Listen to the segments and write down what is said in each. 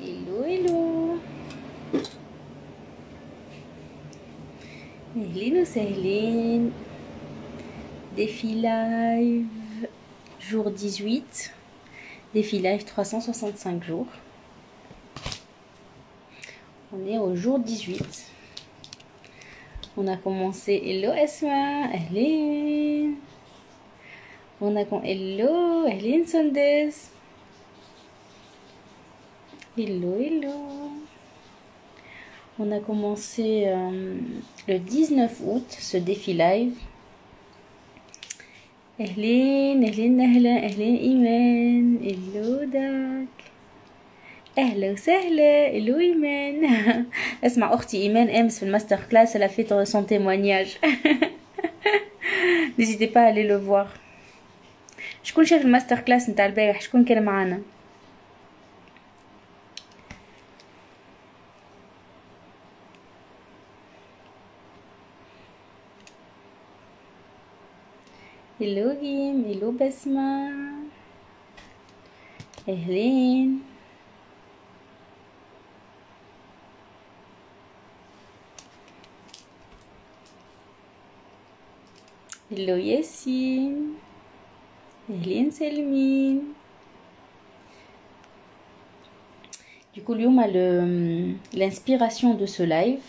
Hello, hello. أهلين وسهلين. Défi live jour 18. Défi live 365 jours. On est au jour 18. On a commencé. Hello Esma. أهلين. On a hello. أهلين Sondes. Hello, hello. On a commencé le 19 août ce défi live. أهلين أهلين أهلا أهلين إيمان. hello داك. أهلا وسهلا. hello إيمان. اسمع أختي إيمان أمس في الماستر كلاس elle a fait son témoignage. N'hésitez pas à aller le voir. شكون شاف الماستر كلاس نتاع البارح؟ شكون كان معانا؟ hello ريم. hello بسمة. أهلين. hello ياسين. أهلين سلمين. Du coup, l'inspiration de ce live,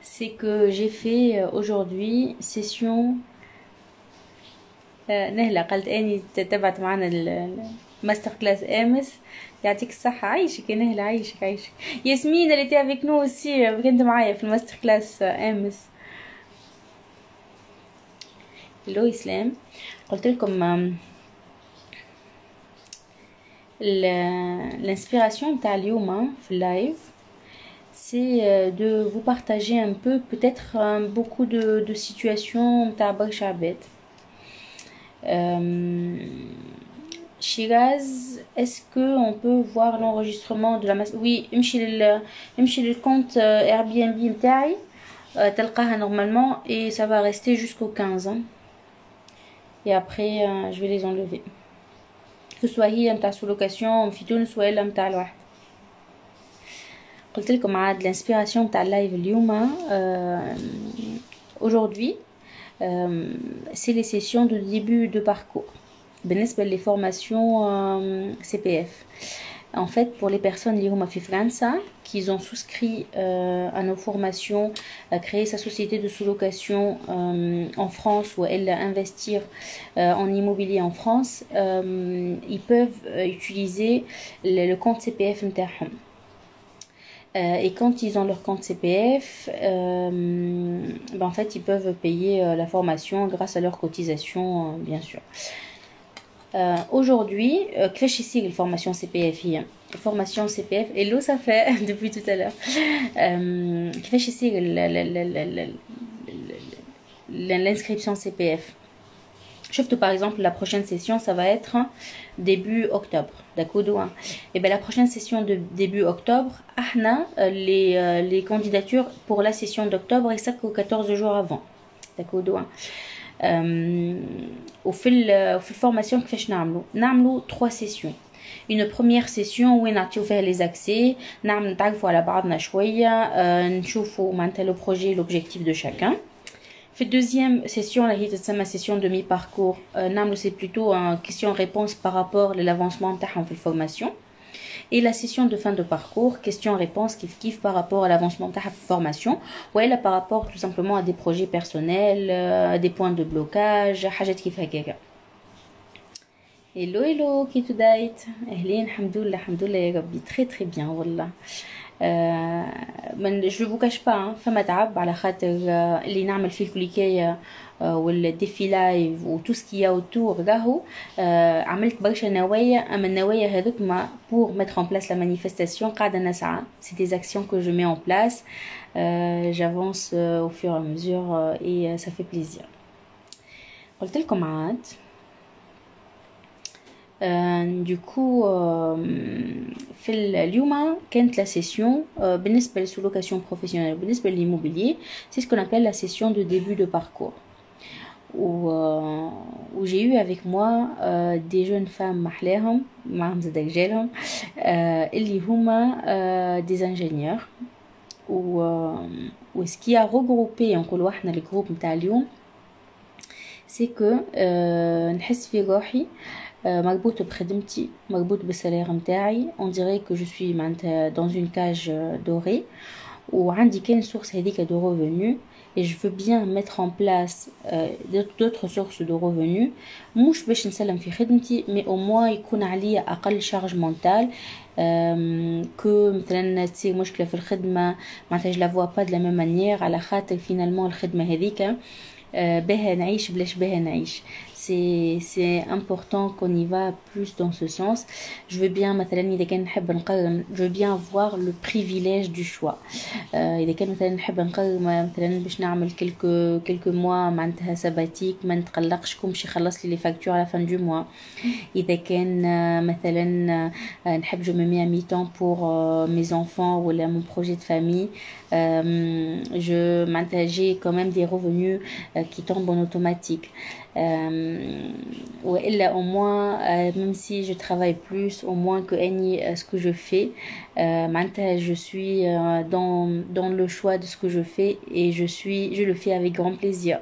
c'est que j'ai fait aujourd'hui session. نهلة قالت اني تتبعت معنا الماستر كلاس امس. يعطيك الصحة. عايشك يا نهلة. عايشك. ياسمين اللي تي افيك نو aussi كنت معايا في الماستر كلاس امس. hello اسلام. قلت لكم l'inspiration تاع اليوم في اللايف c'est de vous partager un peu peut-être beaucoup de situations تاع برشا عباد. Shiraz, est-ce que on peut voir l'enregistrement de la masse? Oui, امشي للcompte Airbnb نتاعي تلقاها normalement et ça va rester jusqu'au 15 hein. Et après je vais les enlever, que ce soit هي نتاع sous-location في تونس ولا نتاع الواحد. قلت لكم عاد l'inspiration نتاع اللايف اليوم aujourd'hui c'est les sessions de début de parcours. بالنسبة les formations CPF. En fait, pour les personnes qui ont fait France, qui ont souscrit à nos formations, à créer sa société de sous-location en France ou elle investir en immobilier en France, ils peuvent utiliser le compte CPF نتاعهم. Et quand ils ont leur compte CPF, en fait, ils peuvent payer la formation grâce à leur cotisation, bien sûr. Aujourd'hui, كيفاش يصير الفورماسيون CPF هي formation CPF hello ça fait depuis tout à l'heure. كيفاش يصير l'inscription CPF. Surtout par exemple la prochaine session ça va être début octobre, d'accord. Et bien la prochaine session de début octobre, les candidatures pour la session d'octobre et ça que 14 jours avant, d'accord. وفي الفورماسيون كيفاش نعملوا 3 sessions. Une première session où نعطيو فيها les accès, نتعرفوا على بعضنا شويه, نشوفوا معناتها le projet l'objectif de chacun. في deuxième session اللي هي تسمى session de mi-parcours, نعملوا c'est plutôt un question-réponse par rapport à l'avancement نتاعهم في الفورماسيون. Et la session de fin de parcours, question-réponse kiff par rapport à l'avancement de la formation, ou elle par rapport tout simplement à des projets personnels, à des points de blocage, حاجات كيف هكاك. Hello hello كي تدايت. أهلين. الحمد لله يا ربي. très très bien والله. je vous cache pas فما تعب على خاطر اللي نعمل فيه الكليكايه والديفي لايف و tout ce qu'il y a autour راهو عملت برشا نوايا. اما النوايا هذوك ما pour mettre en place la manifestation قاعده نسعى. c'est des actions que je mets en place. j'avance au fur et à mesure et ça fait plaisir. قلت لكم عاد du coup في اليوم كانت la session بالنسبة للسولوكاسيون بروفيسيونيل بالنسبة للإمmobilier, c'est ce qu'on appelle la session de début de parcours. où j'ai eu avec moi des jeunes femmes محلاهم معهم زاد رجالهم اللي هما des ingénieurs و ce qui a regroupé نقولوا احنا الجروب نتاع اليوم c'est que نحس في روحي مربوط بخدمتي مربوط بالسالير نتاعي on dirait que je suis معناتها dans une cage dorée وعندي كان source هذيك de revenus et je veux bien mettre en place d'autres sources de revenus مش باش نسلم في خدمتي mais au moins يكون عليا اقل charge mentale que مثلا تصير مشكله في الخدمه معناتها je la vois pas de la même manière على خاطر finalement الخدمه هذيك بها نعيش بلاش بها نعيش c'est important qu'on y va plus dans ce sens. Je veux bien مثلا إذا كان نحب نقرر je veux bien avoir le privilège du choix. إذا كان مثلا نحب نقرر مثلا باش نعمل quelques mois معناتها سباتيك ما نتقلقش كون باش يخلص لي les factures à la fin du mois. إذا كان مثلا نحب je me mets à mi-temps pour mes enfants ou mon projet de famille. Je معناتها j'ai quand même des revenus qui tombent en automatique. وإلا au moins même si je travaille plus au moins que ce que je fais معناتها je suis dans le choix de ce que je fais et je le fais avec grand plaisir.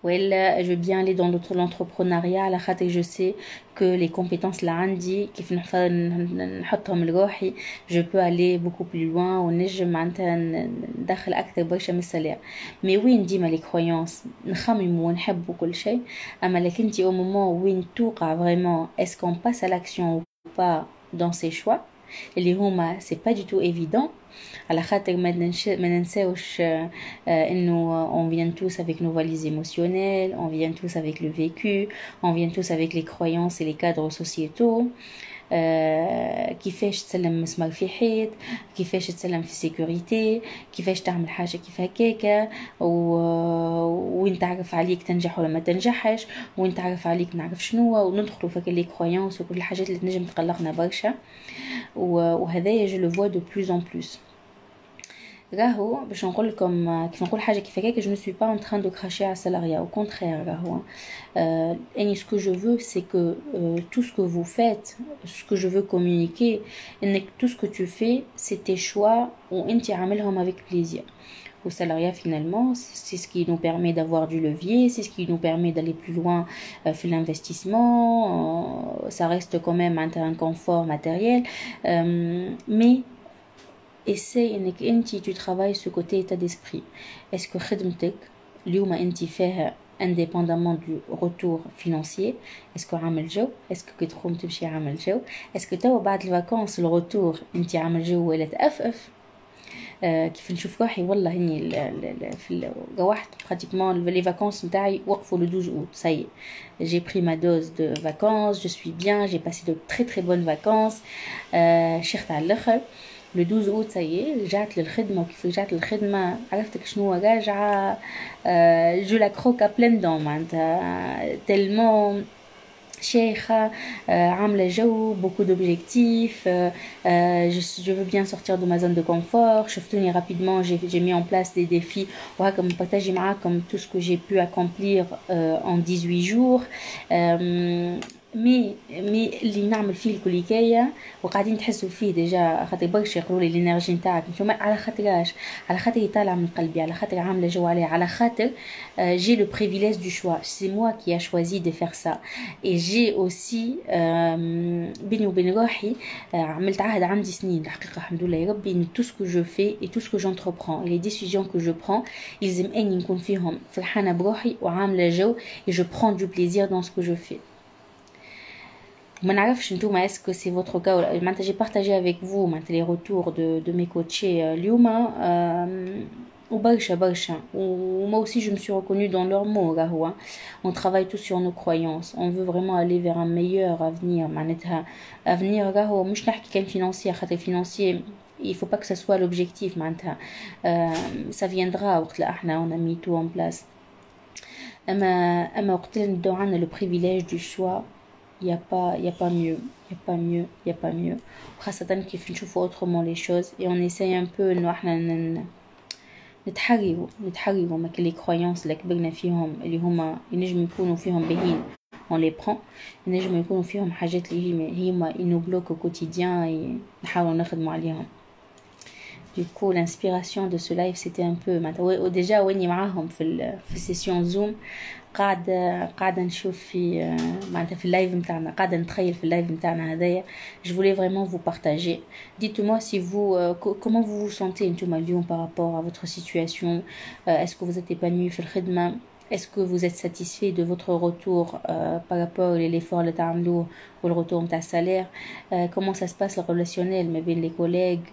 وإلا je veux bien aller dans l'entrepreneuriat على خاطر je sais que les compétences اللي عندي كيف نحطهم لروحي je peux aller beaucoup plus loin ونجم معناتها ندخل أكثر برشا من السالير. mais وين ديما les croyances نخمم ونحب كل شيء أما لكنتي au moment وين توقع vraiment est-ce qu'on passe à l'action ou pas dans ses choix اللي هما c'est pas du tout évident على خاطر ما ننساوش انه on vient tous avec nos valises émotionnelles, on vient tous avec le vécu, on vient tous avec les croyances et les cadres sociétaux. كيفاش تسلم مسمار في حيط كيفاش تسلم في سيكوريتي كيفاش تعمل حاجه كيف هكاكا وين تعرف عليك تنجح ولا ما تنجحش وين تعرف عليك نعرف شنو وندخلوا في لي كرويونس وكل الحاجات اللي تنجم تقلقنا برشا وهذايا جو لو فوا دو بلوس ان بلوس. راهو باش نقول لكم كيف نقول حاجه كيف هكاك je ne suis pas en train de cracher à salariat au contraire راهو et ce que je veux c'est que tout ce que vous faites ce que je veux communiquer انك tout ce que tu fais c'est tes choix وانت عاملهم avec plaisir. Au salariat finalement c'est ce qui nous permet d'avoir du levier, c'est ce qui nous permet d'aller plus loin في l'investissement, ça reste quand même un confort matériel mais essaye انك انتي tu travailles ce côté état d'esprit. est-ce que خدمتك اليوم انتي فيها indépendamment du retour financier est-ce que عامل جو est-ce que كي تخوم تمشي عامل جو est-ce que توا بعد الفاكونس الرتور انتي عامل جو ولا تأفف كيف نشوف روحي والله هني في روحت pratiquement les vacances نتاعي وقفوا le 12 août ça y est j'ai pris ma dose de vacances je suis bien j'ai passé de très très bonnes vacances شيخت على الاخر le 12 août ça y est رجعت للخدمه وكيف رجعت للخدمه عرفتك شنو راجعه جو لا كروك ا بلين دون معناتها تellement شيخة عاملة جو beaucoup d'objectifs je veux bien sortir de ma zone de confort شفتوني rapidement j'ai mis en place des défis وهكا مبارطاجي معاكم tout ce que j'ai pu accomplir en 18 jours مي اللي نعمل فيه الكليكيه وقاعدين تحسوا فيه ديجا خاطر برشا يقولوا لي الانرجي نتاعك نتوما على خاطرش على خاطر يطالع من قلبي على خاطر عامله جو عليه على خاطر j'ai le privilège du choix c'est moi qui a choisi de faire ça et j'ai aussi بيني وبين روحي عملت عهد عندي سنين الحقيقه الحمد لله يا ربي ان tout ce que je fais et tout ce que j'entreprends et les décisions que je prends يلزم اني نكون فيهم فرحانه بروحي وعامله جو et je prends du plaisir dans ce que je fais. ما نعرفش نتوما est-ce que c'est votre cas معناتها j'ai partagé avec vous معناتها les retours de mes coachés اليوم وبرشا ومoi aussi je me suis reconnue dans leurs mots راهو on travaille tous sur nos croyances on veut vraiment aller vers un meilleur avenir معناتها avenir راهو مش نحكي كان financier خاطر financier il faut pas que ça soit l'objectif معناتها ça viendra وقت لا احنا on a mis tout en place اما وقت اللي ندو عندنا le privilège du choix y a pas mieux خاصة كيف نشوفوا autrement les choses et on essaye un peu انه احنا نتحرروا ما كل les croyances اللي كبرنا فيهم اللي هما ينجم يكونوا فيهم باهين on les prend ينجم يكونوا فيهم حاجات اللي هما ils nous bloquent au quotidien نحاولوا نخدموا عليهم. Du coup, l'inspiration de ce live, c'était un peu... déjà, واني معاهم في السيسيون زوم قاعدة نشوف في اللايف متاعنا قاعدة نتخيل في اللايف متاعنا هذايا. Je voulais vraiment vous partager. Dites-moi si vous comment vous vous sentez انتوما اليوم par rapport à votre situation. Est-ce que vous êtes épanoui في الخدمة? Est-ce que vous êtes satisfait de votre retour par rapport à l'effort اللي تعملوه والرetour نتاع السالير? Comment ça se passe le relationnel ما بين les collègues?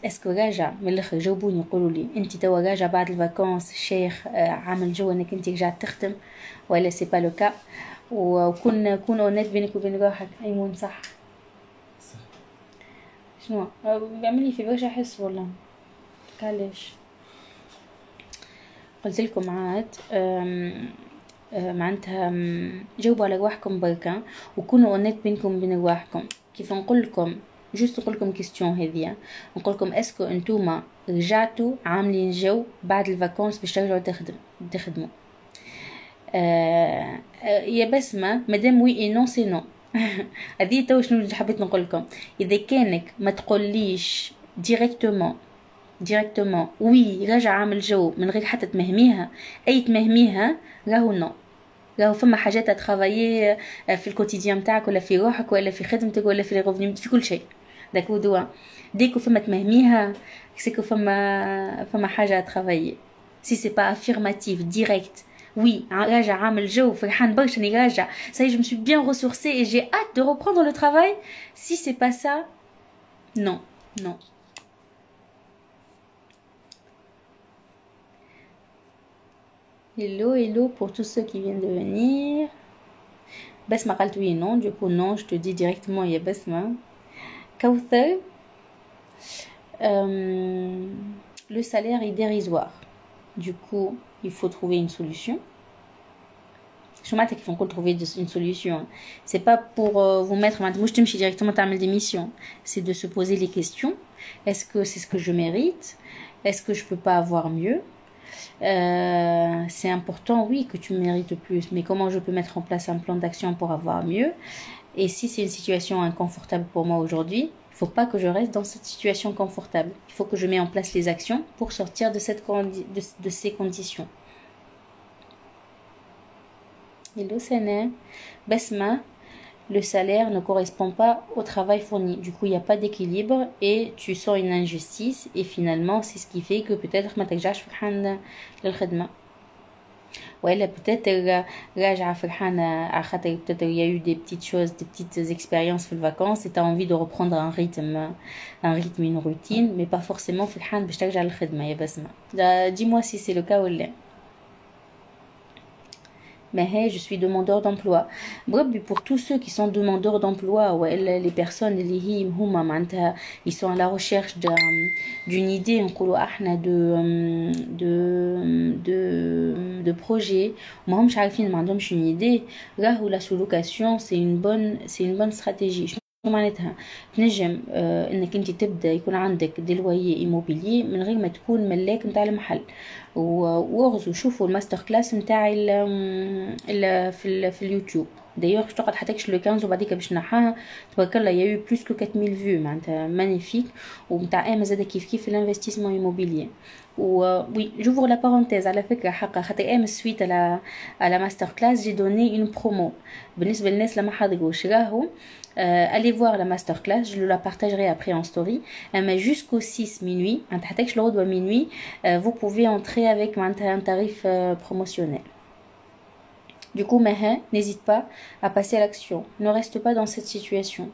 اسكو راجع من الاخر جاوبوني قولوا لي انت توا راجع بعد الفاكونس الشيخ عامل جو انك انت رجعت تخدم ولا سي با لو كا وكون اونيت بينك وبين روحك ايمون صح شنو بيعمل لي في برشا حس والله علاش قلت لكم عاد معناتها جاوبوا على رواحكم بركا وكونوا اونيت بينكم وبين رواحكم. كيف نقول لكم جوست نقول لكم كيستيون هذيا نقول لكم اسكو انتوما رجعتوا عاملين جو بعد الفاكونس باش ترجعوا تخدموا يا بسمه مادام وي اي نو سي نو. هذه تو شنو حبيت نقول لكم اذا كانك ما تقوليش ديريكتومون وي راجع عامل جو من غير حتى تمهميها اي تمهميها راهو نو راهو فما حاجات تخافيي في الكوتيديان نتاعك ولا في روحك ولا في خدمتك ولا في ريفوني في كل شيء داك ودوا ديكو فما تمهميها سيكو فما حاجه تخافيي سي سي با افيرماتيف ديريكت وي راجع عامل جو فرحان برشا اني راجع ça y est je me suis bien ressourcée et j'ai hâte de reprendre le travail. Si c'est pas ça, non. Hello pour tous ceux qui viennent de venir. Basma قالت oui non, du coup non, je te dis directement il y a Basma. Kauthar, le salaire est dérisoire. Du coup, il faut trouver une solution. Je m'attends qu'il faut trouver une solution. C'est pas pour vous mettre moi je te dis directement t'as des missions. C'est de se poser les questions. Est-ce que c'est ce que je mérite? Est-ce que je peux pas avoir mieux? C'est important, oui, que tu mérites plus, mais comment je peux mettre en place un plan d'action pour avoir mieux? Et si c'est une situation inconfortable pour moi aujourd'hui, il faut pas que je reste dans cette situation confortable. Il faut que je mette en place les actions pour sortir de ces conditions. Hello Sana, Basma, le salaire ne correspond pas au travail fourni. Du coup, il n'y a pas d'équilibre et tu sens une injustice. Et finalement, c'est ce qui fait que peut-être ما ترجعش فرحان للخدمة. ولا peut-être راجعة فرحانة على خاطر peut-être il y a eu des petites choses, des petites expériences في الvacances et tu as envie de reprendre un rythme, une routine, mais pas forcément فرحان باش ترجع للخدمة يا بسمة. Dis-moi si c'est le cas ou pas. Mais je suis demandeur d'emploi. Bref, pour tous ceux qui sont demandeurs d'emploi ou les personnes ils sont à la recherche d'une idée de projet. Moi, je suis une idée. Là où la sous-location, c'est une bonne stratégie. معناتها تنجم انك انت تبدا يكون عندك دي لويي ايموبيلي من غير ما تكون ملاك نتاع المحل وغزوا شوفوا الماستر كلاس نتاعي في اليوتيوب دايوغ تقعد حتى لو 15 وبعديك باش نحاها تبارك الله يا بلوس كو 4000 فيو معناتها مانيفيك ونتاع اما زاد كيف الانفستيسمون ايموبيلي. وي j'ouvre la parenthèse على فكره حقا خاطر ام سويت على ماستر كلاس جي دوني اون برومو بالنسبه للناس اللي ما حضروش راهو allez voir la masterclass, je la partagerai après en story. Mais jusqu'au 6 minuit, minuit, vous pouvez entrer avec un tarif promotionnel. Du coup, n'hésite pas à passer à l'action. Ne reste pas dans cette situation.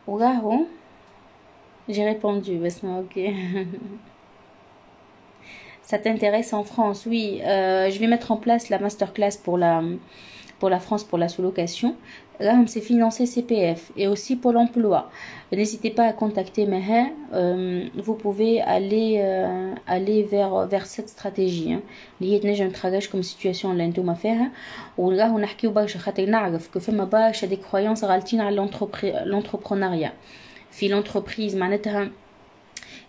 Waouh, j'ai répondu, ok. Ça t'intéresse en France? Oui, je vais mettre en place la masterclass pour la France, pour la sous-location. Là, c'est financé CPF et aussi pour l'emploi. N'hésitez pas à contacter Meha. Vous pouvez aller vers cette stratégie. اللي هي تنجم تخرج comme situation اللي انتم فيها وراهو نحكيو برشا خاطر نعرف كو فما برشا دي كرويونس غالطين على l'entrepreneuriat في l'entreprise معناتها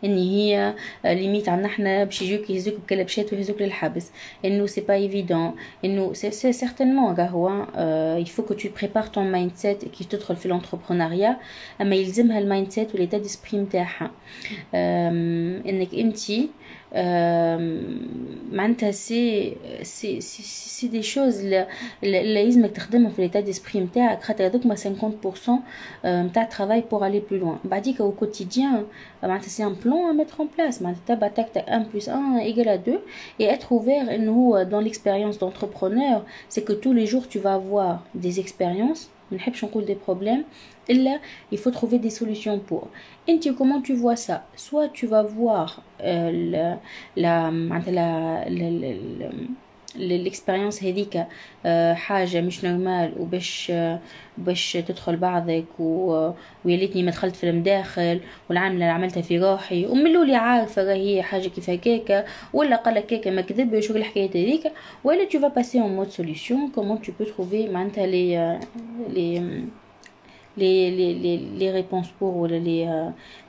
ان هي ليميت عنا احنا باش يجوك يهزوك بكلبشات ويهزوك للحبس انه سي با ايفيدون انه سي سيغتينمون راهو يفو كو تو بريبار طون مايند سيت كي تدخل في الانتربرونيا اما يلزمها المايند سيت وليتا ديسبري نتاعها انك انتي معناتها سي دي شوز اللي لازمك تخدمهم في ليتا ديسبري نتاعك خاطر هذوك ما 50% نتاع ترافاي بور الي بلو لوان بعديك au quotidien معناتها سي ان بلان ا ميتر ان بلاس معناتها تبع تاك تاك 1 plus 1 égale à 2 et être ouvert انه هو dans l'expérience d'entrepreneur c'est que tous les jours tu vas avoir des expériences ما نحبش نقول des problèmes إلا il faut trouver des solutions pour. Et comment tu vois ça? Soit tu vas voir l'expérience هذيك حاجة مش نورمال وباش تدخل بعضك ويا ليتني ما دخلت في المداخل والعاملة اللي عملتها في روحي وملولي عارفة راهي حاجة كيف هكاكا ولا قالك كاكا ما كذبش والحكاية هذيك ولا tu vas passer en mode solution comment tu peux trouver معناتها les réponses pour ou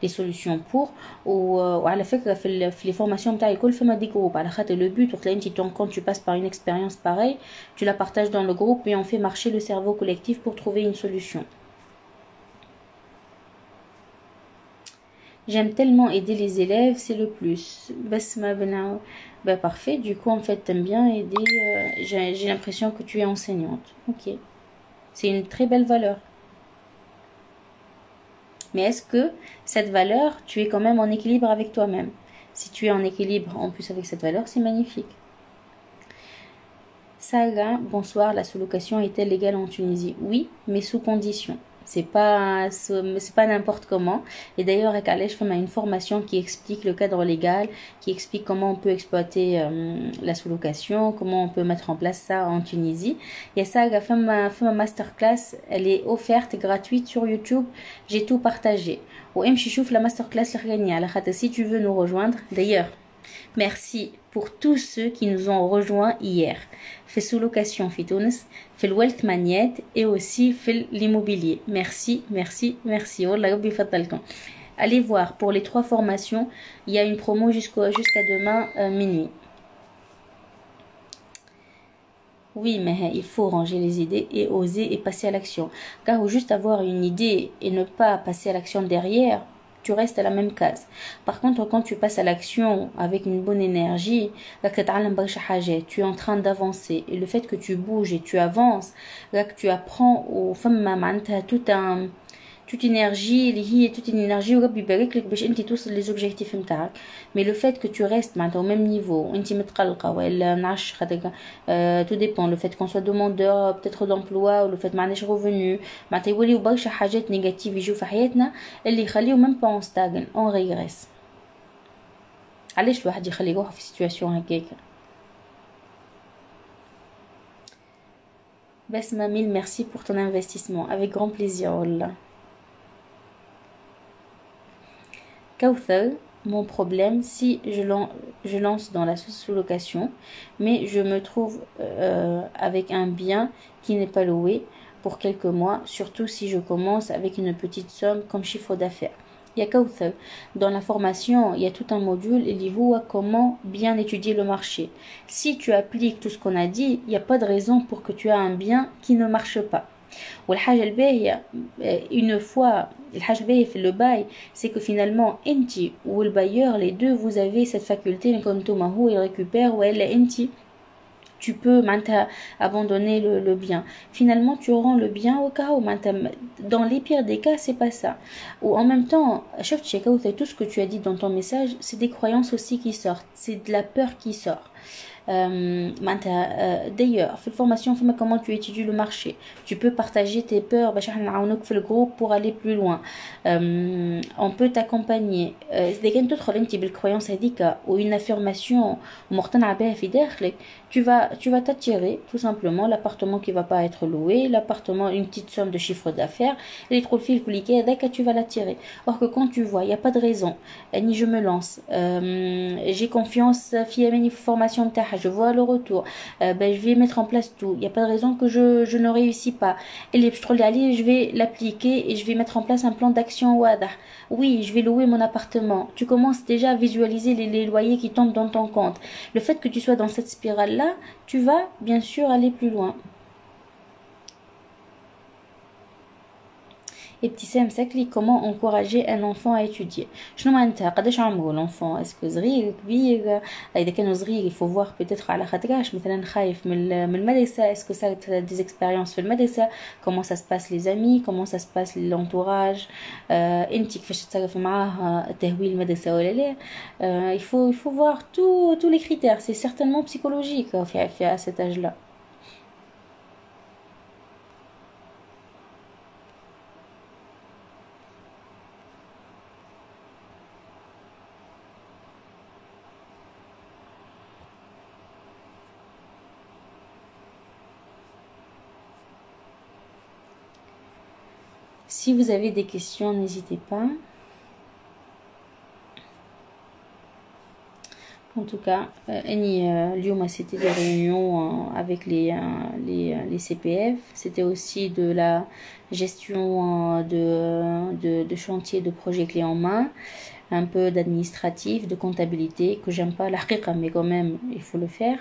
les solutions pour وعلى فكرة في les formations بتاعي كل فما دي groupe على خاطر le but وقت انت quand tu passes par une expérience pareille tu la partages dans le groupe et on fait marcher le cerveau collectif pour trouver une solution. J'aime tellement aider les élèves, c'est le plus. Bah parfait, du coup en fait t'aimes bien aider, j'ai l'impression que tu es enseignante. Ok, c'est une très belle valeur. Mais est-ce que cette valeur, tu es quand même en équilibre avec toi-même? Si tu es en équilibre en plus avec cette valeur, c'est magnifique. Saga, bonsoir, la sous-location est-elle légale en Tunisie? Oui, mais sous condition. C'est pas n'importe comment. Et d'ailleurs, avec Alej, on a une formation qui explique le cadre légal, qui explique comment on peut exploiter la sous-location, comment on peut mettre en place ça en Tunisie. Il y a ça, ma masterclass, elle est offerte, gratuite sur YouTube. J'ai tout partagé. Ou Mchichouf, la masterclass, si tu veux nous rejoindre, d'ailleurs, merci pour tous ceux qui nous ont rejoints hier. Fait sous-location, fait Tunis, fait le wealth magnet et aussi fait l'immobilier. Merci, merci, merci. Allez voir, pour les 3 formations, il y a une promo jusqu'à demain minuit. Oui, mais il faut ranger les idées et oser et passer à l'action. Car juste avoir une idée et ne pas passer à l'action derrière, tu restes à la même case. Par contre, quand tu passes à l'action avec une bonne énergie, tu es en train d'avancer. Et le fait que tu bouges et tu avances, là que tu apprends aux femmes, toute énergie, toute une énergie les objectifs نتاعك. Mais le fait que tu restes au même niveau, tout dépend, le fait qu'on soit demandeur peut-être d'emploi ou le fait معناش revenu يوليو برشا حاجات نيجاتيف يجوا في حياتنا اللي يخليو même pas on stagne, on régresse. علاش الواحد يخلي روحه في سيتواسيون هكاكا؟ Basma, mille merci pour ton investissement, avec grand plaisir. والله. Kauthal, mon problème, si je lance dans la sous-location, mais je me trouve avec un bien qui n'est pas loué pour quelques mois, surtout si je commence avec une petite somme comme chiffre d'affaires. Il y a Kauthal. Dans la formation, il y a tout un module, il dit comment bien étudier le marché. Si tu appliques tout ce qu'on a dit, il n'y a pas de raison pour que tu aies un bien qui ne marche pas. والحاجة الباهية une fois الحاجة الباهية في le bail c'est que finalement انتي والbailleur les deux vous avez cette faculté نكونتو ما هو يريكوبير ولا انتي tu peux abandonner le bien. Finalement, tu rends le bien au cas où. Dans les pires des cas, c'est pas ça. Ou en même temps, chef check-out, tout ce que tu as dit dans ton message, c'est des croyances aussi qui sortent. C'est de la peur qui sort. D'ailleurs, في الفورمation, comment tu étudies le marché. Tu peux partager tes peurs في le groupe pour aller plus loin. On peut t'accompagner. إذا كنت تدخل أنت بالcroyance هذيك ou une affirmation مقتنع بها في داخلك, tu vas t'attirer tout simplement l'appartement qui va pas être loué, l'appartement, une petite somme de chiffre d'affaires, les trop fils compliqués, dès tu vas l'attirer. Or que quand tu vois, il y a pas de raison, ni je me lance, j'ai confiance, fille une formation l'amélioration, je vois le retour, ben, je vais mettre en place tout. Il n'y a pas de raison que je ne réussis pas. Et les je vais l'appliquer et je vais mettre en place un plan d'action. Oui, je vais louer mon appartement. Tu commences déjà à visualiser les loyers qui tombent dans ton compte. Le fait que tu sois dans cette spirale-là, tu vas bien sûr aller plus loin. ابتسام سكلي comment encourager un enfant à étudier. شنو معناتها قداش عمره l'enfant؟ est-ce que صغير كبير؟ اذا كانوا صغير il faut voir peut-être على خاطرش مثلا خايف من المدرسه. est-ce que ça a des expériences في المدرسه؟ comment ça se passe les amis؟ comment ça se passe l'entourage؟ انت كيفاش تتصرف معاه؟ تهويل المدرسه ولا لا؟ il faut voir tous les critères. c'est certainement psychologique à cet âge-là. Si vous avez des questions, n'hésitez pas. En tout cas, Lyon, c'était des réunions avec les CPF. C'était aussi de la gestion de chantier de projet clé en main, un peu d'administratif, de comptabilité, que j'aime pas la haqiqa, mais quand même, il faut le faire.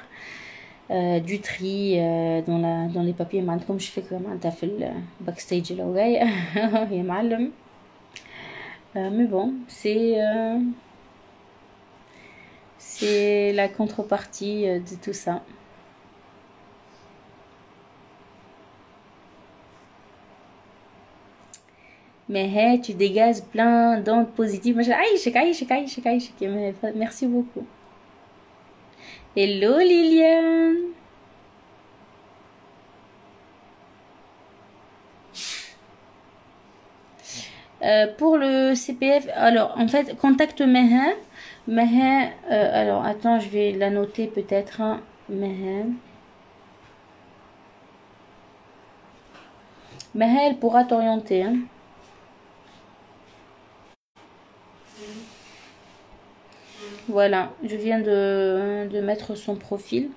Du tri dans les papiers. Comme je fais comme un fait le backstage là mais bon, c'est la contrepartie de tout ça. Mais tu dégages plein d'ondes positives. Merci beaucoup. Hello Liliane. Pour le CPF, alors en fait, contacte Meha. Alors attends, je vais la noter peut-être. Meha, elle pourra t'orienter. Hein. Voilà, je viens de mettre son profil.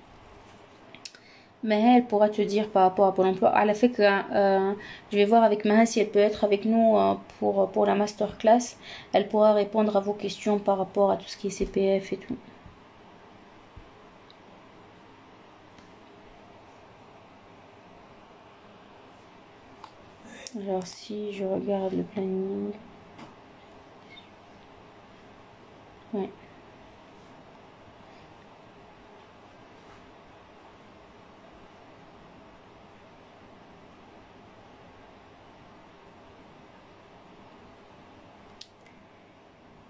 Mais elle pourra te dire par rapport à Pôle emploi. À la fait que je vais voir avec Maha si elle peut être avec nous pour la masterclass. Elle pourra répondre à vos questions par rapport à tout ce qui est CPF et tout. Alors si je regarde le planning. Ouais.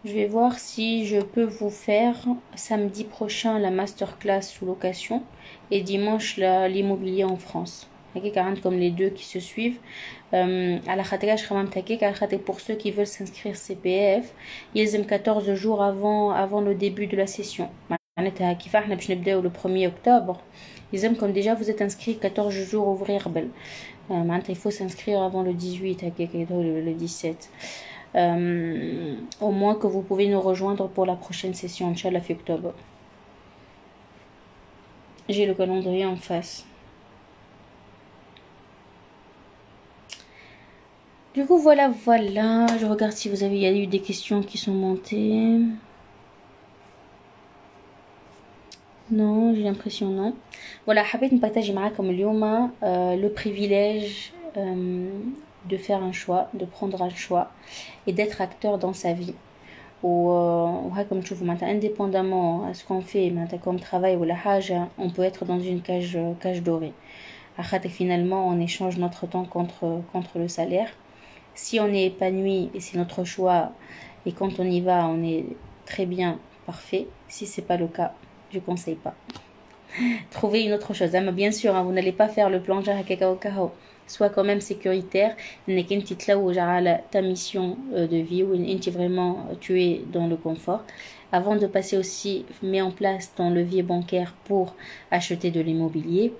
Je vais voir si je peux vous faire samedi prochain la masterclass sous location et dimanche l'immobilier en France. Comme les deux qui se suivent. Pour ceux qui veulent s'inscrire CPF, ils aiment 14 jours avant le début de la session. Le 1er octobre. Ils aiment comme déjà vous êtes inscrit 14 jours ouvrir. Il faut s'inscrire avant le 18, le 17. Au moins que vous pouvez nous rejoindre pour la prochaine session, Inch'Allah, fi octobre. J'ai le calendrier en face. Du coup, voilà. Je regarde si il y a eu des questions qui sont montées. Non, j'ai l'impression non. Voilà, حبيت نبارطاجي معاكم اليوم le privilège de faire un choix, de prendre un choix et d'être acteur dans sa vie. Comme tu vois, indépendamment à ce qu'on fait comme travail ou la hage, on peut être dans une cage dorée. Finalement, on échange notre temps contre le salaire. Si on est épanoui et c'est notre choix et quand on y va, on est très bien, parfait. Si c'est pas le cas, je conseille pas. Trouvez une autre chose. Mais bien sûr, vous n'allez pas faire le plan Kakao. Sois quand même sécuritaire. Ta mission de vie où vraiment tu es dans le confort. Avant de passer aussi, mets en place ton levier bancaire pour acheter de l'immobilier.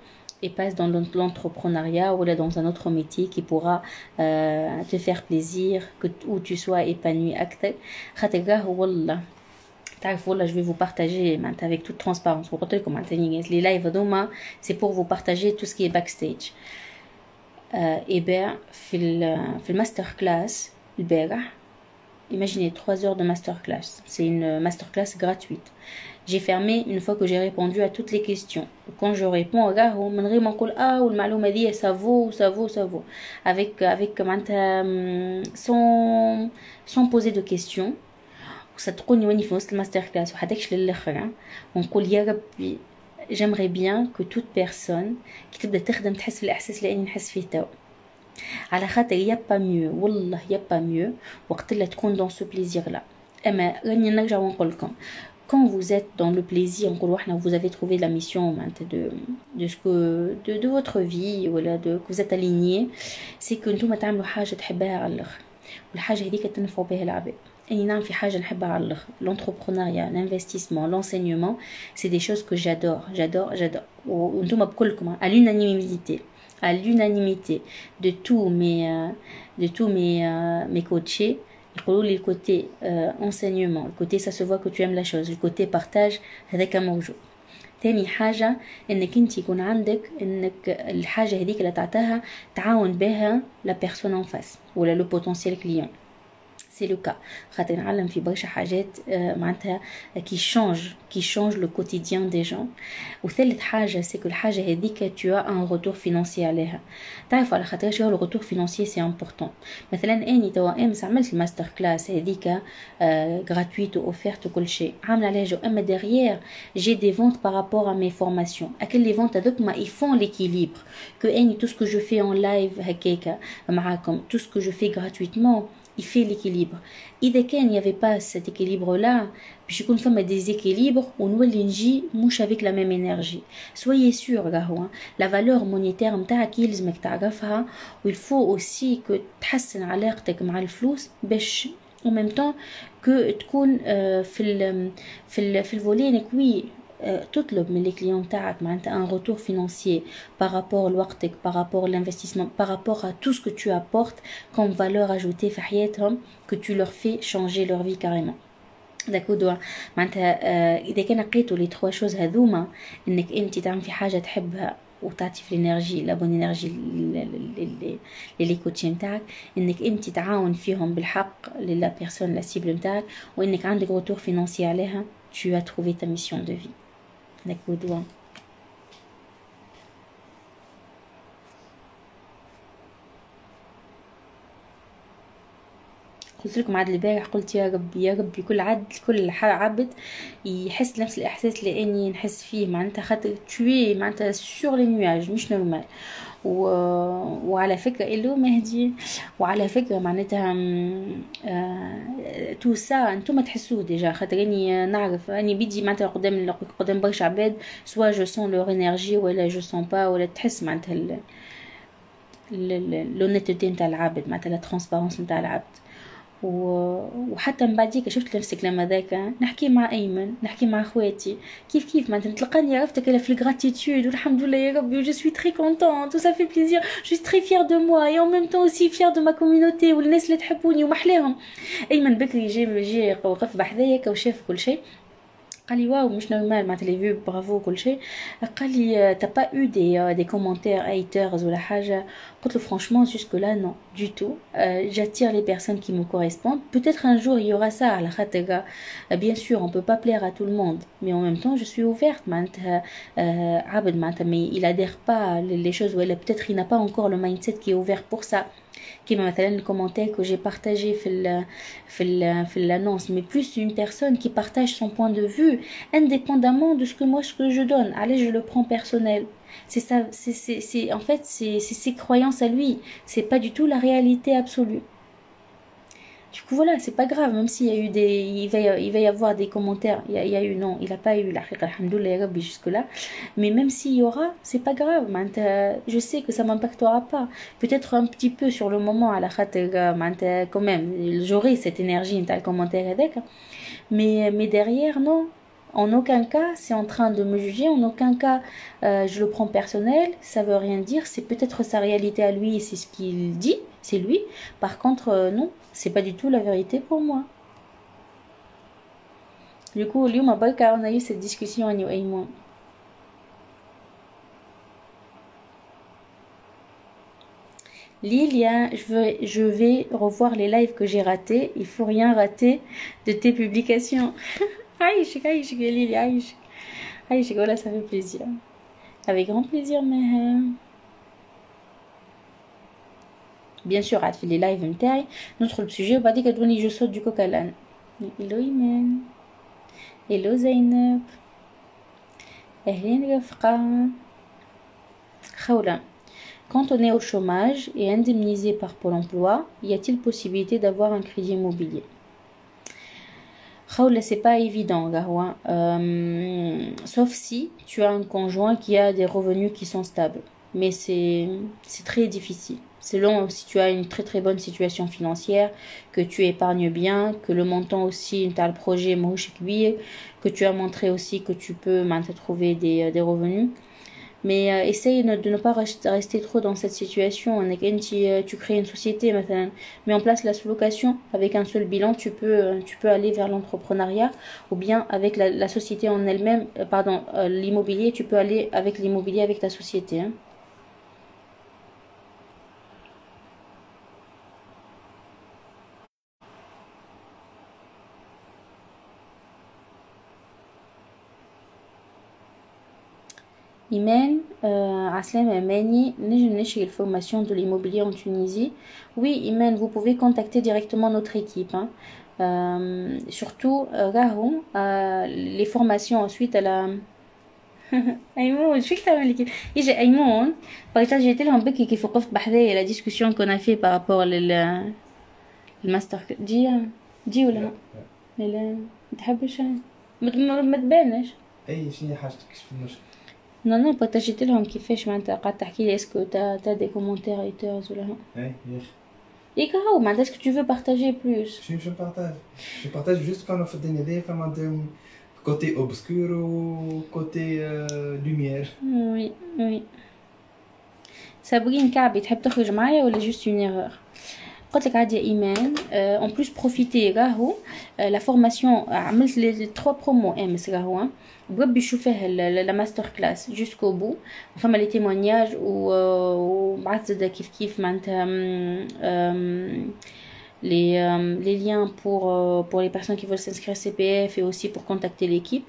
Et passe dans l'entrepreneuriat ou là dans un autre métier qui pourra te faire plaisir, où tu sois épanoui. Voilà, je vais vous partager avec toute transparence. Les lives d'Oma, c'est pour vous partager tout ce qui est backstage. Et bien, في masterclass, imaginez 3 heures de masterclass. C'est une masterclass gratuite. J'ai fermé une fois que j'ai répondu à toutes les questions. Quand je réponds, ça vaut, ça vaut, ça vaut. Sans poser de questions. صدقوني واني في وسط الماستر كلاس وحداكش للاخر ونقول يا ربي j'aimerais bien que toute personne qui تبدا تخدم تحس في الاحساس اللي اني نحس فيه تو على خاطر يا با ميو والله يا با ميو وقت اللي تكون دون سو بليزير لا اما راني نرجع ونقول لكم quand vous êtes dans le plaisir vous avez trouvé la mission de ce que de votre vie ولا que vous êtes aligné c'est que نتوما تعملوا حاجه تحبها على الاخر والحاجه هذيك تنفعوا بها العباد. L'entrepreneuriat, l'investissement, l'enseignement, c'est des choses que j'adore. À l'unanimité de tous mes coachés, le côté enseignement, le côté ça se voit que tu aimes la chose, le côté partage, هذاك موجود. تاني حاجة انك انت يكون عندك انك الحاجة هذيك اللي تعطيها تعاون بها la personne en face ولا le potentiel client. C'est le cas. خاطر نعلم في برشا حاجات معناتها qui change le quotidien des gens. وثالث حاجة c'est que الحاجة هذيك tu as un retour financier عليها. تعرف على خاطر شو le retour financier c'est important. مثلا اني توا امس عملت الماستر كلاس هذيك gratuite ou offerte وكل شيء. عامله عليها جو اما derrière j'ai des ventes par rapport à mes formations. اكل les ventes هذوك ما ils font l'équilibre que اني tout ce que je fais en live هكاكا معاكم tout ce que je fais gratuitement il fait l'équilibre. إذا كان il n'y avait pas cet équilibre là باش يكون فما déséquilibre ونولي نجي مش avec la même énergie. Soyez sûr راهو la valeur monétaire نتاعك يلزمك تعرفها وil faut aussi que تحسن علاقتك مع الفلوس باش en même temps que تكون في الفولي انك وي تطلب من les clients تاعك معناتها un retour financier par rapport لوقتك par rapport l'investissement par rapport à tout ce que tu apportes comme valeur ajoutée في حياتهم que tu leur fais changer leur vie carrément. داكو معناتها اذا كان لقيتوا لي 3 choses هذوما انك انت تعمل في حاجه تحبها وتعطي في الانرجي لا بون انرجي لي كوتشي نتاعك انك انت تعاون فيهم بالحق للا بيرسون لا سيبل نتاعك وانك عندك retour financier عليها tu as trouvé ta mission de vie. D'accord. قلت لكم عاد البارح قلت يا ربي يا ربي كل عبد يحس نفس الاحساس اللي اني نحس فيه معناتها خاطر توي معناتها سور لي نواج مش نورمال. وعلى فكره إلو مهدي وعلى فكره معناتها تو سا انتم تحسوه ديجا خاطر اني نعرف اني بيجي معناتها قدام برشا عباد سوا جو سون لور انرجي ولا جو سون با ولا تحس معناتها لونيتيتي نتاع العبد معناتها لا ترانسبارونس نتاع العبد. وحتى من بعديك شفت نفس الكلام هذاك نحكي مع ايمن نحكي مع اخواتي كيف ما تلقاني عرفتك انا في الغراتيتود والحمد لله يا ربي جو سوي تري كونطونت وسا في بليزير جو سوي تري فيير دو موا اي اون ميم طون اوسي فيير دو ما كوميونيتي والناس اللي تحبوني ومحلاهم. ايمن بكري جي وقف بحذايا وشاف كل شيء قال لي واو مش نورمال معناتها لي فيو برافو كل شيء. قال لي تا با eu des commentaires haters ولا حاجه. قلت له franchement jusque là non du tout. J'attire les personnes qui me correspondent. Peut-être un jour il y aura ça على خاطر bien sûr on peut pas plaire à tout le monde mais en même temps je suis ouverte معناتها عبد معناتها mais il adhère pas les choses ولا peut-être il n'a pas encore le mindset qui est ouvert pour ça. كما مثلا الكومنتير que j'ai partagé في l'annonce mais plus une personne qui partage son point de vue indépendamment de ce que je donne. Allez, je le prends personnel. C'est ça, c'est en fait c'est ses croyances à lui, c'est pas du tout la réalité absolue. Du coup voilà, c'est pas grave même s'il y a eu il va y avoir des commentaires, il y a eu non, il a pas eu la alhamdoulilah rabbi jusque là, mais même s'il y aura, c'est pas grave. Je sais que ça m'impactera pas, peut-être un petit peu sur le moment à la khater quand même, j'aurai cette énergie dans le commentaire avec, mais derrière non. En aucun cas c'est en train de me juger, en aucun cas je le prends personnel, ça veut rien dire, c'est peut-être sa réalité à lui et c'est ce qu'il dit, c'est lui. Par contre non, c'est pas du tout la vérité pour moi. Du coup, اليوم بركة on a eu cette discussion أنا وأيمون. Lilia, je vais revoir les lives que j'ai ratés. Il faut rien rater de tes publications. Aïchik, Aïchik, Lilia, Aïchik. Aïchik, voilà, ça fait plaisir. Avec grand plaisir, mais... Bien sûr, à les lives نتاعي ندخل بسوجي وبعديك تقولي جو صوت du coq à l'âne. Hello Imen. Hello Zainab. أهلين رفقة. خولا. Quand on est au chômage et indemnisé par Pôle emploi, y a-t-il possibilité d'avoir un crédit immobilier? Khoula, c'est pas évident, Garwa. Sauf si tu as un conjoint qui a des revenus qui sont stables. Mais c'est très difficile. Selon si tu as une très très bonne situation financière, que tu épargnes bien, que le montant aussi, tu as le projet que tu as montré aussi que tu peux maintenant trouver des revenus. Mais essaye de ne pas rester trop dans cette situation. Tu crées une société, mets en place la sous-location. Avec un seul bilan, tu peux aller vers l'entrepreneuriat. Ou bien avec la société en elle-même, l'immobilier, tu peux aller avec l'immobilier avec ta société. Hein. Imen, Aslem Amani, une formation de l'immobilier en Tunisie. Oui, Imen, vous pouvez contacter directement notre équipe. Hein. Surtout, Rahou, les formations ensuite à la... Aïmoun, je suis que t'as l'équipe. Et j'ai Aïmoun, par exemple, j'ai été là un peu qui faut que la discussion qu'on a fait par rapport au master. Dis ou là? لا متحبش ما تبانش. اي شنو حاجتك في المشكل؟ Non, بارطاجيت لهم كيفاش معناتها قاعد تحكي لي اسكو تا دي كومونتير هيترز ولا اي يا اخي اي كهو معناتها اسكو tu veux partager plus. شنو جو بارطاج؟ جو بارطاج جوست كانوا في الدنيا دي فما كوتي اوبسكور و كوتي لوميير. وي صابرين كعبي تحب تخرج معايا ولا جوست اون ايرور؟ قلت لك عادي ايمان en plus profiter راهو la formation عملت les 3 promos امس راهو بربي يشوفها la master class jusqu'au bout فما les témoignages وبعث زادا كيف معناتها les liens pour les personnes qui veulent s'inscrire CPF et aussi pour contacter l'équipe.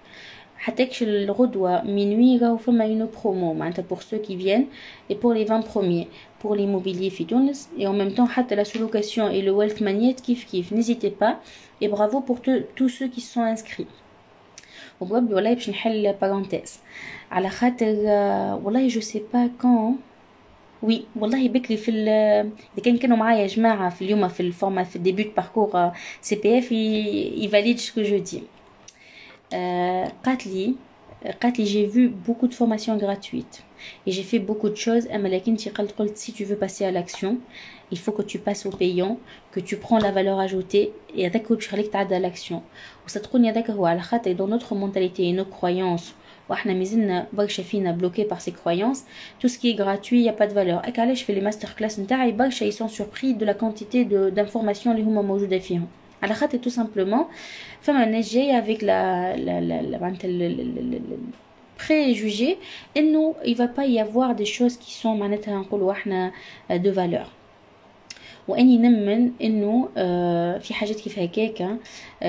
حتىكش الغدوة minuit راهو فما une promo معناتها pour ceux qui viennent et pour les 20 premiers pour l'immobilier في تونس et en même temps حتى la sous-location et le wealth magnet كيف n'hésitez pas et bravo pour tous ceux qui se sont inscrits. وبربي والله باش نحل parenthèse على خاطر والله je sais pas quand. Oui, والله بكري في إذا كانوا معايا جماعة في اليوم في الفورما في الديبut de parcours CPF il valide ce que je dis. قالت لي j'ai vu beaucoup de formations gratuites et j'ai fait beaucoup de choses. Si tu veux passer à l'action, il faut que tu passes au payant, que tu prends la valeur ajoutée et à l'action. Dans notre mentalité et nos croyances, bloqués par ces croyances, tout ce qui est gratuit, il n'y a pas de valeur. Je fais les masterclass, ils sont surpris de la quantité d'informations qui sont على خاطر tout simplement فما ناس جايه avec le préjugé انه il va pas y avoir des choses qui sont معناتها نقولوا احنا de valeur. واني نمن انه في حاجات كيف هكاك.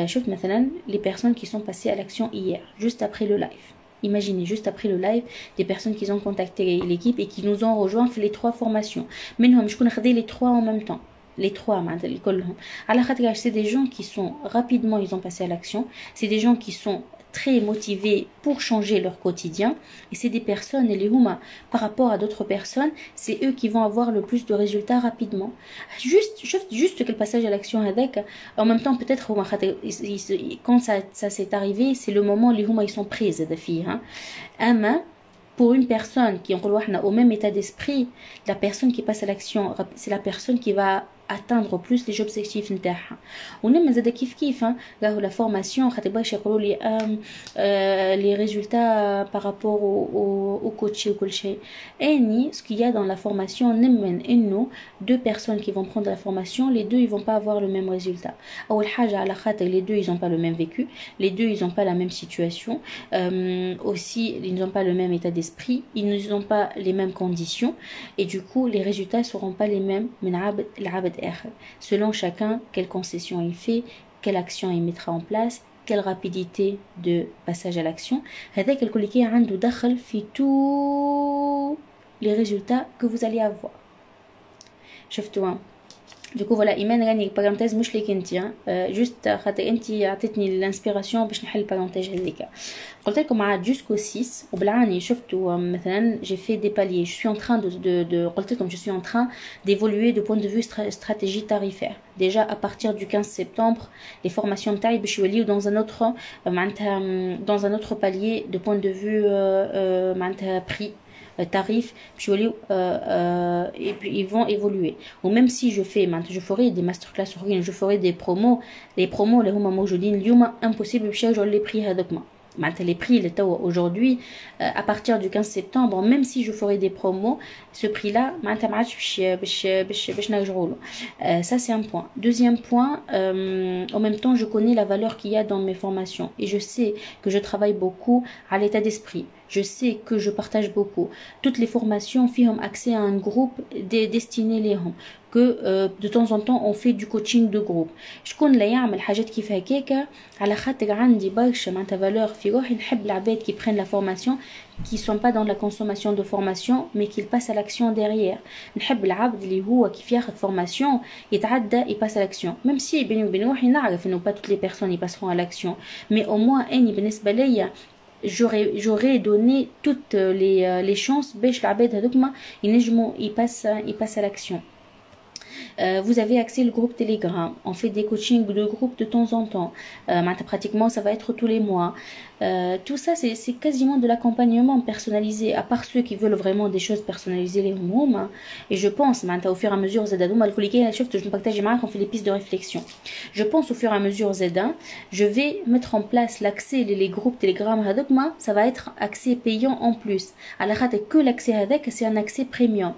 شفت مثلا les personnes qui sont passées à l'action hier juste après le live. Imaginez juste après le live des personnes qui ont contacté l'équipe et qui nous ont rejoint fait les 3 formations. منهم شكون خدي les 3 en même temps. Les 3 c'est des gens qui sont rapidement ils ont passé à l'action, c'est des gens qui sont très motivés pour changer leur quotidien et c'est des personnes et les huma par rapport à d'autres personnes c'est eux qui vont avoir le plus de résultats rapidement. Juste que le passage à l'action avec en même temps peut-être quand ça s'est arrivé c'est le moment les huma ils sont prises de filles hein. Pour une personne qui est au même état d'esprit, la personne qui passe à l'action, c'est la personne qui va atteindre plus les objectifs نتاعها. ونما زاد كيف راهو la formation خاطر باش يقولوا لي les résultats par rapport au coach وكل شيء. اني ce qu'il y a dans la formation نمن انه deux personnes qui vont prendre la formation, les deux ils vont pas avoir le même résultat. اول حاجه على خاطر les deux ils ont pas le même vécu, les deux ils ont pas la même situation, aussi ils n'ont pas le même état d'esprit, ils n'ont pas les mêmes conditions et du coup les résultats seront pas les mêmes من عبد لعبد آخر selon chacun quelle concession il fait, quelle action il mettra en place, quelle rapidité de passage à l'action. هذاك الكل كي عنده دخل في tous les résultats que vous allez avoir. شفتوا Du coup voilà, Iman راني parenthèse مش ليك انت juste خاطر انت عطيتني الانسبيراسيون باش نحل parenthèse هذيك. قلت لكم عاد jusqu'au 6 وبالعاني شفتوا مثلا j'ai fait des paliers, je suis en train de قلت لكم je suis en train d'évoluer de point de vue stratégie tarifaire. Déjà à partir du 15 septembre, les formations نتاعي باش يوليو dans un autre معناتها dans un autre palier de point de vue معناتها prix tarifs, et puis ils vont évoluer. Ou même si je fais, je ferai des masterclass, je ferai des promos, les promos, les hommes aujourd'hui, impossible de changer les prix les prix aujourd'hui à partir du 15 septembre, même si je ferai des promos, ce prix là ça c'est un point. Deuxième point, en même temps je connais la valeur qu'il y a dans mes formations et je sais que je travaille beaucoup à l'état d'esprit, je sais que je partage beaucoup. Toutes les formations ont accès à un groupe destiné les hommes, que de temps en temps on fait du coaching de groupe. شكون لا يعمل حاجات كيف هكاكا على خاطر عندي برشا معناتها valeur في روحي. نحب العباد qui prennent la formation qui sont pas dans la consommation de formation mais qui passent à l'action derrière. نحب العبد اللي هو كيف ياخذ formation يتعدى يpasse à l'action, même si بيني وبين روحي نعرف انه pas toutes les personnes y passeront à l'action, mais au moins اني بالنسبه ليا j'aurais donné toutes les chances باش العباد هذوكما ينجموا يpassent à l'action. Vous avez accès au groupe Telegram. On fait des coachings de groupe de temps en temps. Pratiquement, ça va être tous les mois. Tout ça, c'est quasiment de l'accompagnement personnalisé, à part ceux qui veulent vraiment des choses personnalisées les hommes. Et je pense, au fur et à mesure, je partage on fait des pistes de réflexion. Je pense au fur et à mesure, je vais mettre en place l'accès, les groupes Telegram, ça va être accès payant en plus. À la rate que l'accès c'est un accès premium.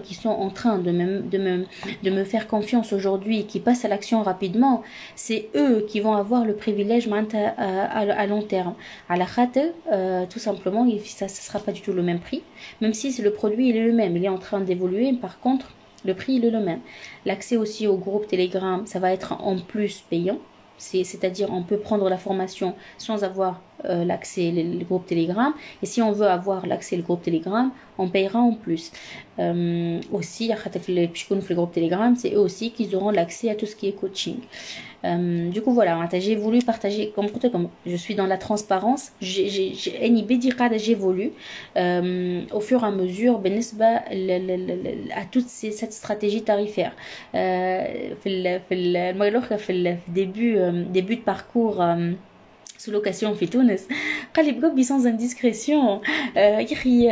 Qui sont en train de me faire confiance aujourd'hui, qui passent à l'action rapidement, c'est eux qui vont avoir le privilège à long terme. À la khate, tout simplement, ça ne sera pas du tout le même prix, même si le produit il est le même, il est en train d'évoluer, par contre, le prix il est le même. L'accès aussi au groupe Telegram, ça va être en plus payant, c'est-à-dire on peut prendre la formation sans avoir l'accès le groupe Telegram, et si on veut avoir l'accès au groupe Telegram, on payera en plus. Aussi, le groupe Telegram, c'est eux aussi qui auront l'accès à tout ce qui est coaching. Du coup voilà, j'ai voulu partager comme je suis dans la transparence, j'évolue au fur et à mesure à toute cette stratégie tarifaire. Début de parcours sous location في تونس قال لي بقبي sans indiscrétion يا اخي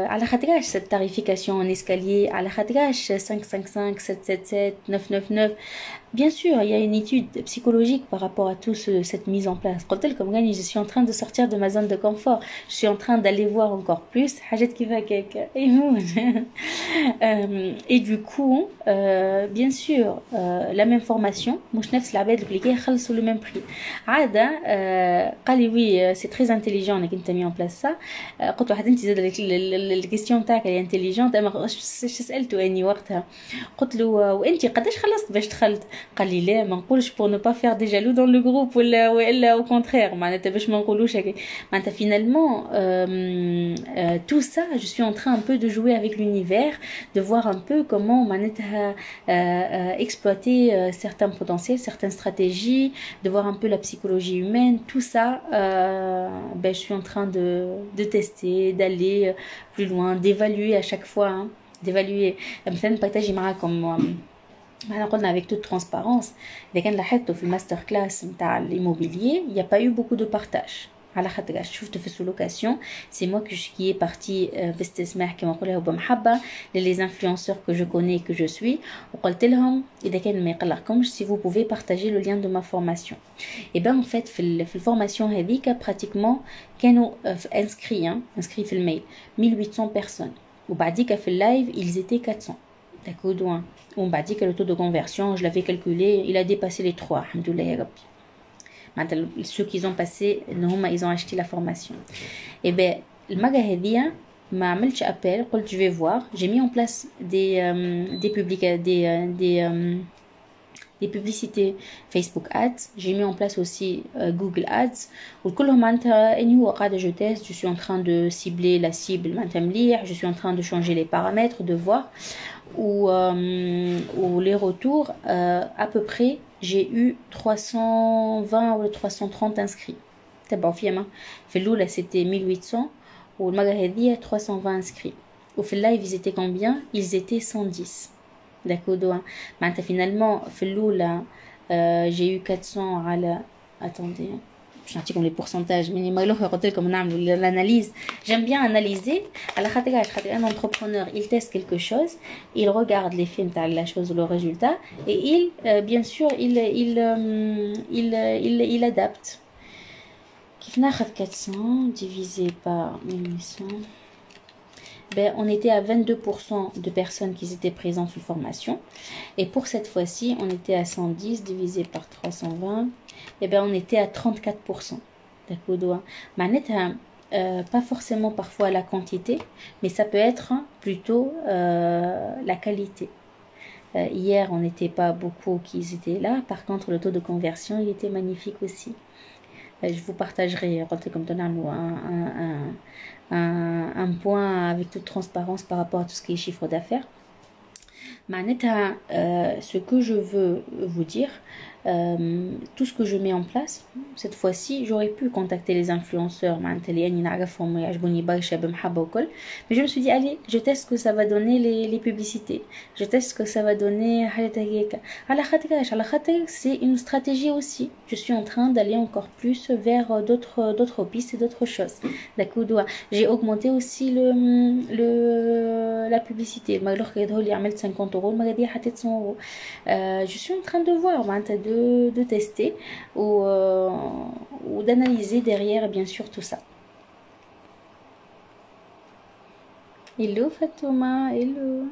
على خاطرش cette tarification en escalier, على خاطرش 555 777 999. Bien sûr, il y a une étude psychologique par rapport à tout cette mise en place. Je suis en train de sortir de ma zone de confort. Je suis en train d'aller voir encore plus. Et du coup, bien sûr, la même formation. Le même prix. Oui, c'est très intelligent que tu as mis en place ça. Quand la question est intelligente, je سألته أني وقتها قلت له وأنت قداش خلصت باش دخلت؟ قال لي لا ما نقولش pour ne pas faire des jaloux dans le groupe ولا au contraire معناتها باش ما نقولوش هكا معناتها finalement tout ça je suis en train un peu de jouer avec l'univers, de voir un peu comment معناتها exploiter certains potentiels, certaines stratégies, de voir un peu la psychologie humaine, tout ça je suis en train de tester, d'aller plus loin, d'évaluer à chaque fois, d'évaluer. مثلا partager معاكم احنا قلنا avec toute transparence. إذا كان لاحظتوا في الماستر كلاس نتاع l'immobilier, il n'y a pas eu beaucoup de partage. على خاطرش شفت في السلوكاسيون سي موا qui est parti باستسماح كما نقولها بمحبه للي انفلونسور que je connais que je suis وقلت لهم اذا كان ما يقلقكمش si vous pouvez partager le lien de ma formation et ben en fait في الفورماسيون هذيك pratiquement كانوا inscrits في الميل 1800 personnes وبعديك في اللايف ils étaient 400 d'accord ومن بعديك le taux de conversion je l'avais calculé il a dépassé les 3 alhamdoulilah ya rabbi. Ceux qui ont passé, ils ont acheté la formation. Et bien, le magasin m'a amené appel, je vais voir. J'ai mis en place des publicités Facebook Ads. J'ai mis en place aussi Google Ads. Je teste. Je suis en train de cibler la cible. Je suis en train de changer les paramètres, de voir où les retours à peu près. J'ai eu 320 ou 330 inscrits. D'abord, finalement, là c'était 1800 ou le magasin 320 inscrits. Au fait live, ils étaient combien? Ils étaient 110. D'accord. Maintenant, finalement, là, j'ai eu 400 à la. Attendez. Je sais comme les pourcentages, mais comme l'analyse. J'aime bien analyser. Un entrepreneur, il teste quelque chose, il regarde les films, la chose, le résultat, et il, bien sûr, il adapte. Qui 400 divisé par 1800. Ben, on était à 22% de personnes qui étaient présentes sous formation. Et pour cette fois-ci, on était à 110 divisé par 320. Et ben, on était à 34%. D'accord. Pas forcément parfois la quantité, mais ça peut être plutôt la qualité. Hier, on n'était pas beaucoup qui étaient là. Par contre, le taux de conversion, il était magnifique aussi. Je vous partagerai comme un point avec toute transparence par rapport à tout ce qui est chiffre d'affaires. Ce que je veux vous dire, tout ce que je mets en place, cette fois-ci, j'aurais pu contacter les influenceurs, mais je me suis dit, allez, je teste ce que ça va donner les publicités, je teste ce que ça va donner. C'est une stratégie aussi. Je suis en train d'aller encore plus vers d'autres pistes et d'autres choses. J'ai augmenté aussi la publicité. 50 euros, je suis en train de voir, de tester ou d'analyser derrière bien sûr tout ça. Hello Fatouma, hello.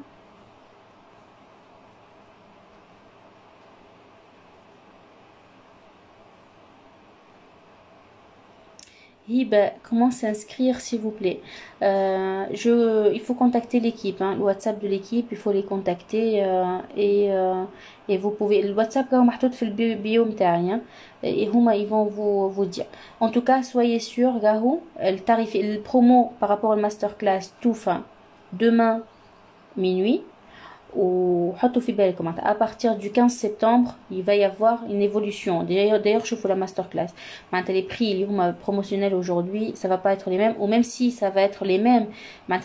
Comment s'inscrire s'il vous plaît? Il faut contacter l'équipe, le WhatsApp de l'équipe, il faut les contacter et vous pouvez le WhatsApp في البيو متاعي et ils vont vous dire. En tout cas, soyez sûr, le tarif, le promo par rapport au masterclass tout fin demain minuit. À partir du 15 septembre, il va y avoir une évolution. D'ailleurs, je fais la masterclass. Les prix promotionnels aujourd'hui, ça va pas être les mêmes. Ou même si ça va être les mêmes,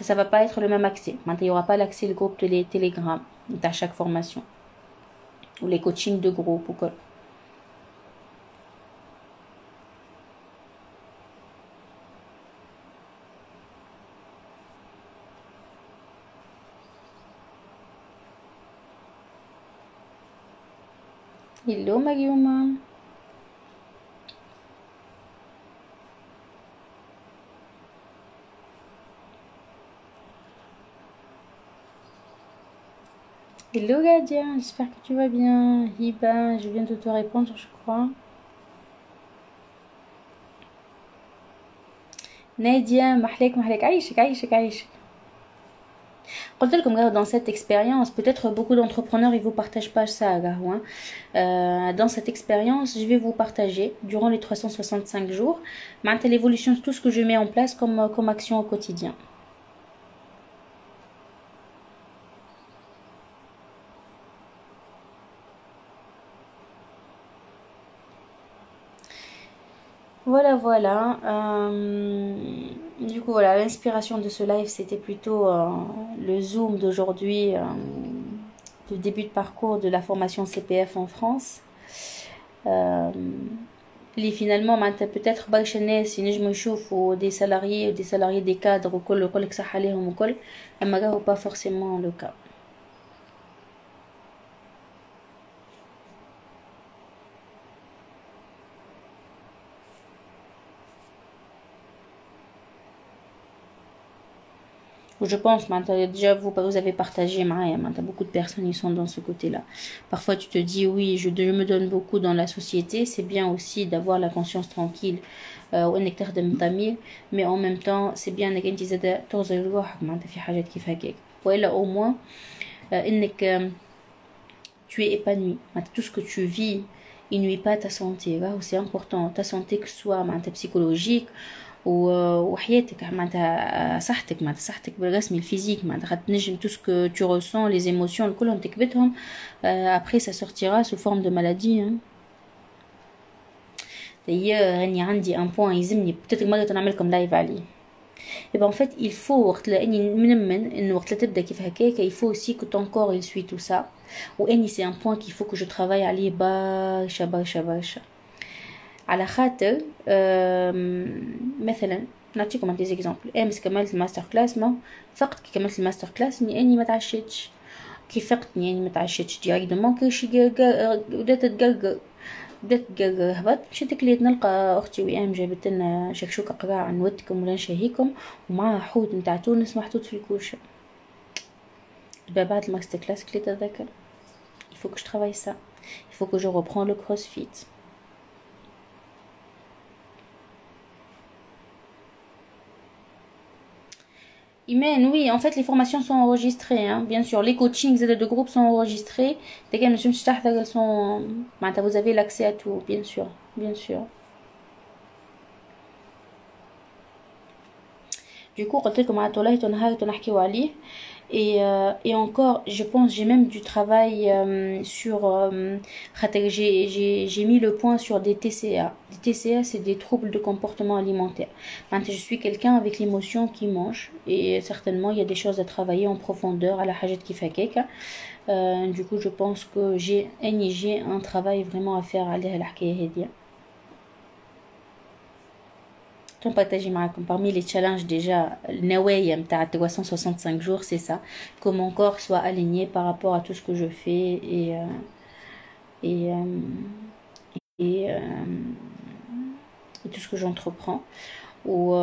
ça va pas être le même accès. Il y aura pas l'accès le groupe Telegram à chaque formation. Ou les coachings de groupe. Hello Marioma. Hello Gadia, j'espère que tu vas bien. Hiba, je viens de te répondre, je crois. Nadia, mahlek, aïchek. Dans cette expérience, peut-être beaucoup d'entrepreneurs ils vous partagent pas ça, dans cette expérience, je vais vous partager durant les 365 jours l'évolution de tout ce que je mets en place comme action au quotidien. Voilà. Du coup, voilà, l'inspiration de ce live, c'était plutôt le Zoom d'aujourd'hui, le début de parcours de la formation CPF en France. اللي finalement معناتها peut-être برشا ناس ينجموا يشوفوا des salariés des cadres وكل يقولك صح عليهم وكل، اما راهو pas forcément le cas. Je pense, déjà vous avez partagé, beaucoup de personnes ils sont dans ce côté-là. Parfois tu te dis oui, je me donne beaucoup dans la société, c'est bien aussi d'avoir la conscience tranquille, mais en même temps c'est bien au moins tu es épanoui. Tout ce que tu vis, il nuit pas à ta santé. C'est important, ta santé que ce soit psychologique وحياتك معناتها صحتك بالرسمي الفيزيك معناتها تنجم tout ce que tu ressens les émotions كلهم تكبتهم après ça sortira sous forme de maladie hein. D'ailleurs راني عندي un point يلزمني peut-être مرة نعملكم لايف عليه. Et ben en fait il faut وقت لاني منمن انه وقت تبدا كيف هكاك il faut aussi que ton corps il suit tout ça واني c'est un point qu'il faut que je travaille عليه برشا على خاطر مثلا نعطيكم دي زيكزامبل. امس كملت الماستر كلاس ما فقط كي كملت الماستر كلاس اني ما تعشيتش كي فقتني اني ما تعشيتش ديريكتومون كيش بدات تقرقر هبط مشيت كليت نلقى اختي ويام جابت لنا شكشوكه قراع نودكم ولا نشهيكم ومعها حوت نتاع تونس محطوط في الكوشه. بعد الماستر كلاس كليت اتذكر il faut que je travaille ça, il faut que je reprends le crossfit. Imen, oui, en fait les formations sont enregistrées hein. Bien sûr les coachings de groupe sont enregistrés. Elles sont... vous avez l'accès à tout, bien sûr, bien sûr. Du coup et encore je pense j'ai même du travail sur j'ai mis le point sur des TCA. Des TCA c'est des troubles de comportement alimentaire. Je suis quelqu'un avec l'émotion qui mange et certainement il y a des choses à travailler en profondeur à la hajat kifakek. Du coup je pense que j'ai un travail vraiment à faire à l'hakaya. Partager parmi les challenges déjà Nawaya m'ta 365 jours c'est ça, que mon corps soit aligné par rapport à tout ce que je fais et tout ce que j'entreprends ou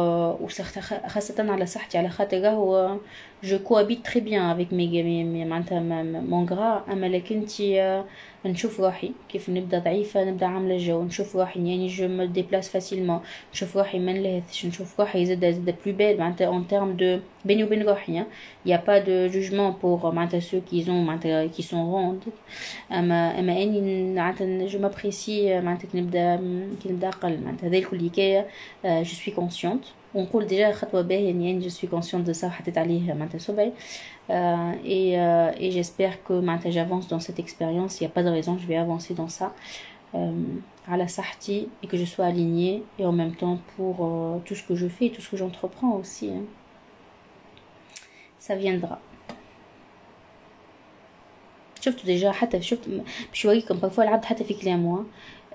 خاصة على صحتي على خاطر je cohabite très bien avec mon gras اما لكنتي نشوف روحي كيف نبدا ضعيفه نبدا عامله جو نشوف روحي يعني جو me déplace facilement نشوف روحي ما نلهثش نشوف روحي زاد plus belle en termes de بيني وبين روحي il y a pas de jugement pour ceux qui sont rondes اما اني je m'apprécie كي نبدا اقل هذا الكل حكايه je suis consciente. On coule déjà خطوة باهية je suis consciente de ça حطيت عليه صبعي et j'espère que j'avance dans cette expérience. Il n'y a pas de raison, je vais avancer dans ça à la sortie et que je sois alignée et en même temps pour tout ce que je fais et tout ce que j'entreprends aussi hein. Ça viendra. شفت déjà حتى شفت باش نوريكم parfois العبد حتى في كلامه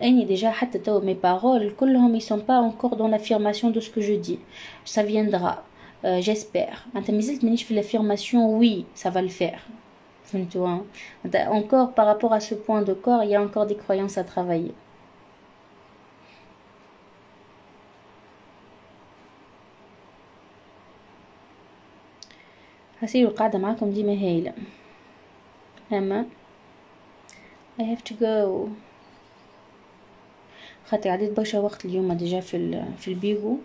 اني déjà حتى تو mes paroles كلهم ils sont pas encore dans l'affirmation de ce que je dis. Ça viendra. J'espère. مازلت مانيش في l'affirmation oui ça va le faire. فهمتوا encore par rapport à ce point de corps il y a encore des croyances à travailler. هسير القاعدة معاكم ديما هايلة اما I have to go خاطر عديت برشا وقت اليوم ديجا في البيرو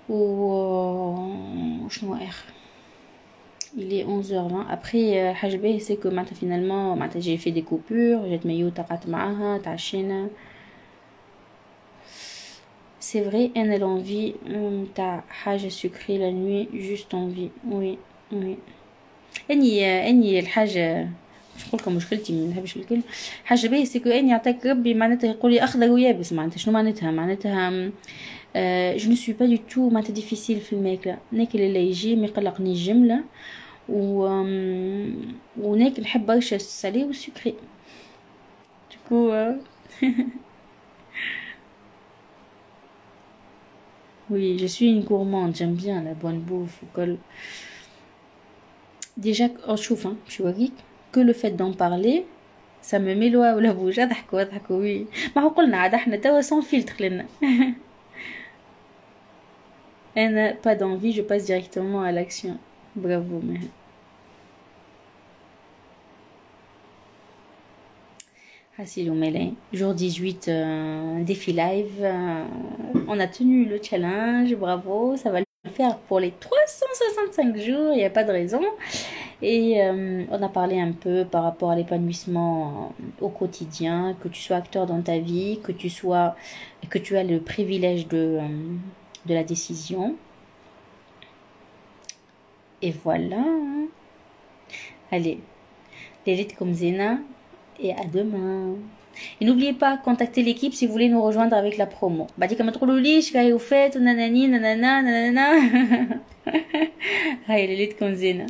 وشنو اخر il est 11h20 après حاجة باهي c'est que finalement j'ai fait des coupures جات ميوتة قعدت معاها تعشينا c'est vrai انا l'envie تاع حاجة sucrée la nuit juste envie oui اني الحاجة مش نقولكم مشكلتي ما نحبش الكل حاجه باهي سيكو اني يعطيك ربي معناتها يقول لي اخضر ويابس شنو معناتها جو نو سوي با دو تو ديفيسيل في الماكله ناكل اللي يجي ما يقلقنيش جمله وناكل نحب برشا السالي والسكري دكو Oui, je suis une gourmande, j'aime bien la bonne bouffe. Déjà, on chauffe, hein, je vois que le fait d'en parler, ça me met l'eau à la bouche. ضحكوا oui. ما هو قلنا عاد احنا توا sans filtre لنا. أنا pas d'envie, je passe directement à l'action. Bravo, Meher. Hassil Mélin, jour 18, défi live. On a tenu le challenge, bravo. Ça va le faire pour les 365 jours, il n'y a pas de raison. Et on a parlé un peu par rapport à l'épanouissement au quotidien, que tu sois acteur dans ta vie, que tu as le privilège de la décision. Et voilà. Allez, les comme Zena. Et à demain. Et n'oubliez pas, contactez l'équipe si vous voulez nous rejoindre avec la promo. Badi comme trop loli, je vais au fait, nanani, nanana, nanana. Allez, les comme Zena.